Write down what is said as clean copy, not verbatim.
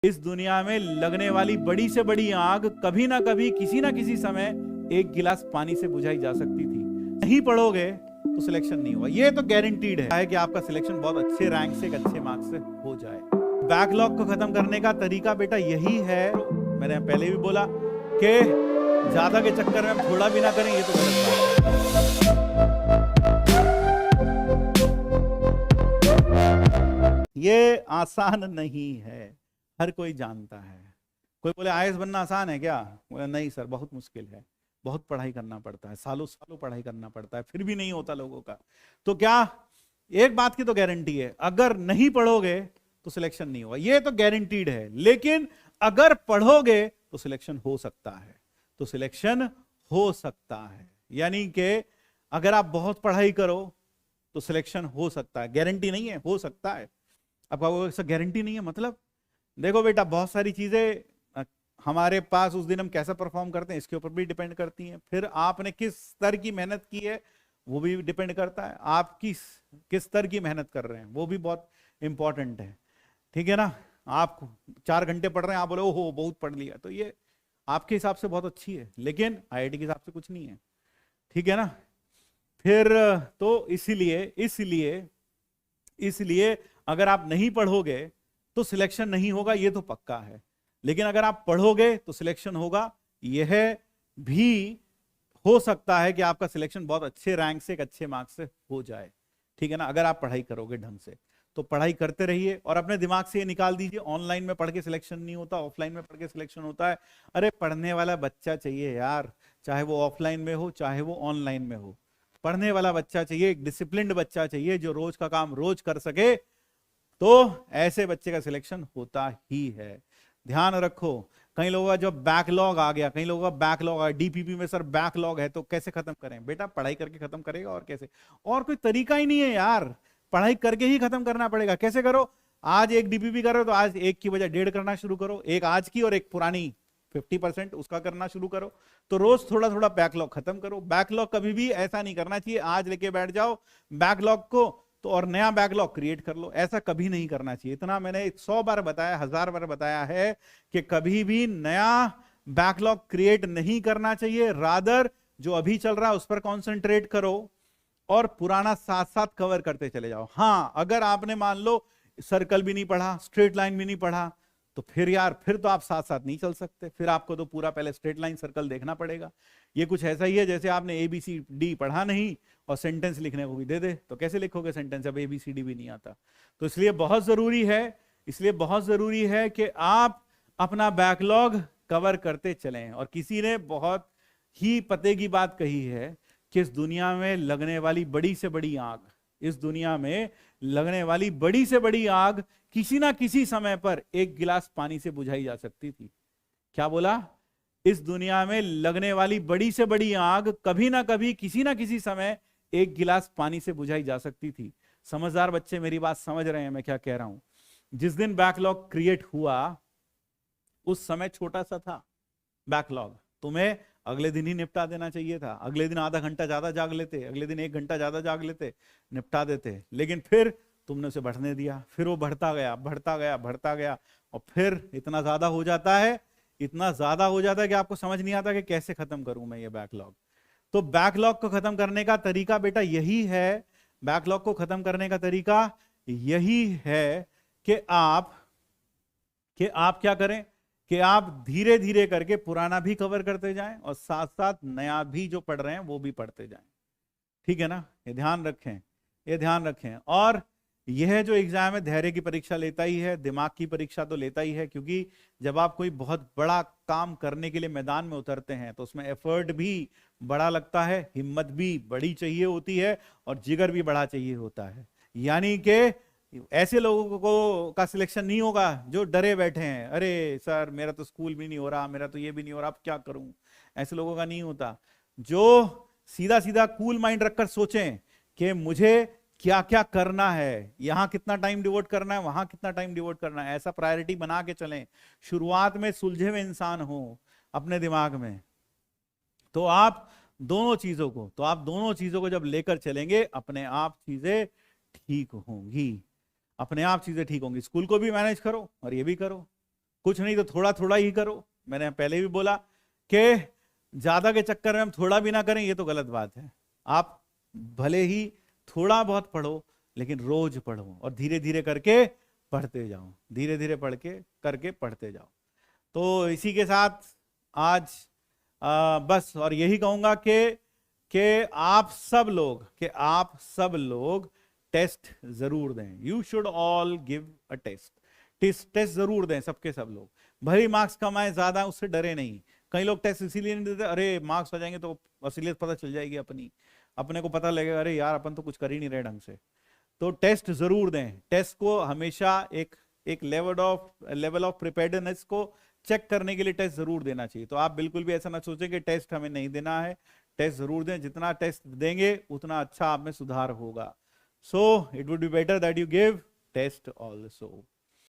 इस दुनिया में लगने वाली बड़ी से बड़ी आग कभी ना कभी किसी ना किसी समय एक गिलास पानी से बुझाई जा सकती थी। नहीं पढ़ोगे तो सिलेक्शन नहीं हुआ, ये तो गारंटीड है कि आपका सिलेक्शन बहुत अच्छे रैंक से, एक अच्छे मार्क्स से हो जाए। बैकलॉग को खत्म करने का तरीका बेटा यही है, मैंने पहले भी बोला कि ज्यादा के चक्कर में थोड़ा भी ना करें, ये तो गलत बात है। ये आसान नहीं है, हर कोई जानता है। कोई बोले आईएएस बनना आसान है क्या? बोले नहीं सर, बहुत मुश्किल है, बहुत पढ़ाई करना पड़ता है, सालों सालों पढ़ाई करना पड़ता है, फिर भी नहीं होता लोगों का। तो क्या एक बात की तो गारंटी है, अगर नहीं पढ़ोगे तो सिलेक्शन नहीं होगा, ये तो गारंटीड है। लेकिन अगर पढ़ोगे तो सिलेक्शन हो सकता है, तो सिलेक्शन हो सकता है। यानी कि अगर आप बहुत पढ़ाई करो तो सिलेक्शन हो सकता है, गारंटी नहीं है, हो सकता है। अब कहोगे गारंटी नहीं है मतलब? देखो बेटा, बहुत सारी चीजें हमारे पास उस दिन हम कैसा परफॉर्म करते हैं इसके ऊपर भी डिपेंड करती हैं। फिर आपने किस स्तर की मेहनत की है वो भी डिपेंड करता है। आप किस स्तर की मेहनत कर रहे हैं वो भी बहुत इंपॉर्टेंट है, ठीक है ना। आप 4 घंटे पढ़ रहे हैं, आप बोले ओहो बहुत पढ़ लिया, तो ये आपके हिसाब से बहुत अच्छी है, लेकिन आईआईटी के हिसाब से कुछ नहीं है, ठीक है ना। फिर तो इसलिए अगर आप नहीं पढ़ोगे तो सिलेक्शन नहीं होगा, ये तो पक्का है। लेकिन अगर आप पढ़ोगे तो सिलेक्शन होगा, यह भी हो सकता है कि आपका सिलेक्शन बहुत अच्छे रैंक से, एक अच्छे मार्क्स से हो जाए, ठीक है ना। अगर आप पढ़ाई करोगे ढंग से तो पढ़ाई करते रहिए और अपने दिमाग से ये निकाल दीजिए ऑनलाइन में पढ़ के सिलेक्शन नहीं होता, ऑफलाइन में पढ़ के सिलेक्शन होता है। अरे पढ़ने वाला बच्चा चाहिए यार, चाहे वो ऑफलाइन में हो चाहे वो ऑनलाइन में हो, पढ़ने वाला बच्चा चाहिए, एक डिसिप्लिन्ड बच्चा चाहिए जो रोज का काम रोज कर सके, तो ऐसे बच्चे का सिलेक्शन होता ही है। ध्यान रखो, कई लोगों का जब बैकलॉग आ गया, कई लोगों का बैकलॉग आ गया, डीपीपी में सर बैकलॉग है तो कैसे खत्म करें? बेटा पढ़ाई करके खत्म करेगा, और कैसे? और कोई तरीका ही नहीं है यार, पढ़ाई करके ही खत्म करना पड़ेगा। कैसे करो? आज एक डीपीपी करो तो आज एक की बजाय 1.5 करना शुरू करो, एक आज की और एक पुरानी 50% उसका करना शुरू करो। तो रोज थोड़ा थोड़ा बैकलॉग खत्म करो। बैकलॉग कभी भी ऐसा नहीं करना चाहिए आज लेके बैठ जाओ बैकलॉग को तो और नया बैकलॉग क्रिएट कर लो, ऐसा कभी नहीं करना चाहिए। इतना मैंने 100 बार बताया, 1000 बार बताया है कि कभी भी नया बैकलॉग क्रिएट नहीं करना चाहिए। रादर जो अभी चल रहा है उस पर कॉन्सेंट्रेट करो और पुराना साथ साथ कवर करते चले जाओ। हाँ, अगर आपने मान लो सर्कल भी नहीं पढ़ा, स्ट्रेट लाइन भी नहीं पढ़ा, तो फिर यार फिर तो आप साथ साथ नहीं चल सकते, फिर आपको तो पूरा पहले स्ट्रेट लाइन सर्कल देखना पड़ेगा। ये कुछ ऐसा ही है जैसे आपने ABCD पढ़ा नहीं और सेंटेंस लिखने को भी दे दे तो कैसे लिखोगे सेंटेंस जब ABCD भी नहीं आता। तो इसलिए बहुत जरूरी है कि आप अपना बैकलॉग कवर करते चलें। और किसी ने बहुत ही पते की बात कही है कि इस दुनिया में लगने वाली बड़ी से बड़ी आग, इस दुनिया में लगने वाली बड़ी से बड़ी आग किसी ना किसी समय पर एक गिलास पानी से बुझाई जा सकती थी। क्या बोला? इस दुनिया में लगने वाली बड़ी से बड़ी आग कभी ना कभी किसी ना किसी समय एक गिलास पानी से बुझाई जा सकती थी। समझदार बच्चे मेरी बात समझ रहे हैं मैं क्या कह रहा हूं। जिस दिन बैकलॉग क्रिएट हुआ उस समय छोटा सा था बैकलॉग, तुम्हें अगले दिन ही निपटा देना चाहिए था। अगले दिन आधा घंटा ज्यादा जाग लेते, अगले दिन 1 घंटा ज्यादा जाग लेते, निपटा देते। लेकिन फिर तुमने उसे बढ़ने दिया, फिर वो बढ़ता गया और फिर इतना ज्यादा हो जाता है कि आपको समझ नहीं आता कि कैसे खत्म करूं मैं ये बैकलॉग। तो बैकलॉग को खत्म करने का तरीका बेटा यही है, बैकलॉग को खत्म करने का तरीका यही है कि आप क्या करें कि आप धीरे धीरे करके पुराना भी कवर करते जाएं और साथ साथ नया भी जो पढ़ रहे हैं वो भी पढ़ते जाएं, ठीक है ना। ये ध्यान रखें। और यह जो एग्जाम है धैर्य की परीक्षा लेता ही है, दिमाग की परीक्षा तो लेता ही है, क्योंकि जब आप कोई बहुत बड़ा काम करने के लिए मैदान में उतरते हैं तो उसमें एफर्ट भी बड़ा लगता है, हिम्मत भी बड़ी चाहिए होती है और जिगर भी बड़ा चाहिए होता है। यानी कि ऐसे लोगों को का सिलेक्शन नहीं होगा जो डरे बैठे हैं, अरे सर मेरा तो स्कूल भी नहीं हो रहा, मेरा तो ये भी नहीं हो रहा, अब क्या करूं। ऐसे लोगों का नहीं होता। जो सीधा सीधा कूल माइंड रखकर सोचें कि मुझे क्या क्या करना है, यहां कितना टाइम डिवोट करना है, वहां कितना टाइम डिवोट करना है, ऐसा प्रायोरिटी बना के चलें। शुरुआत में सुलझे हुए इंसान हो अपने दिमाग में, तो आप दोनों चीजों को जब लेकर चलेंगे अपने आप चीजें ठीक होंगी, स्कूल को भी मैनेज करो और ये भी करो, कुछ नहीं तो थोड़ा थोड़ा ही करो। मैंने पहले भी बोला कि ज्यादा के चक्कर में हम थोड़ा भी ना करें, ये तो गलत बात है। आप भले ही थोड़ा बहुत पढ़ो, लेकिन रोज पढ़ो और धीरे धीरे करके पढ़ते जाओ, धीरे धीरे पढ़ के करके पढ़ते जाओ। तो इसी के साथ आज बस, और यही कहूंगा कि आप सब लोग टेस्ट जरूर दें। You should all give a test जरूर दें, सबके सब लोग। भले मार्क्स कम आए ज्यादा, उससे डरे नहीं। कई लोग टेस्ट इसीलिए नहीं देते, अरे मार्क्स आ जाएंगे तो असलियत पता चल जाएगी अपने को पता लगेगा, अरे यार अपन तो कुछ कर ही नहीं रहे ढंग से। तो टेस्ट जरूर दें। टेस्ट को हमेशा एक लेवल ऑफ प्रिपेयर्डनेस को चेक करने के लिए टेस्ट जरूर देना चाहिए। तो आप बिल्कुल भी ऐसा ना सोचें कि टेस्ट हमें नहीं देना है, टेस्ट जरूर दें। जितना टेस्ट देंगे उतना अच्छा आप में सुधार होगा। So it would be better that you give test also.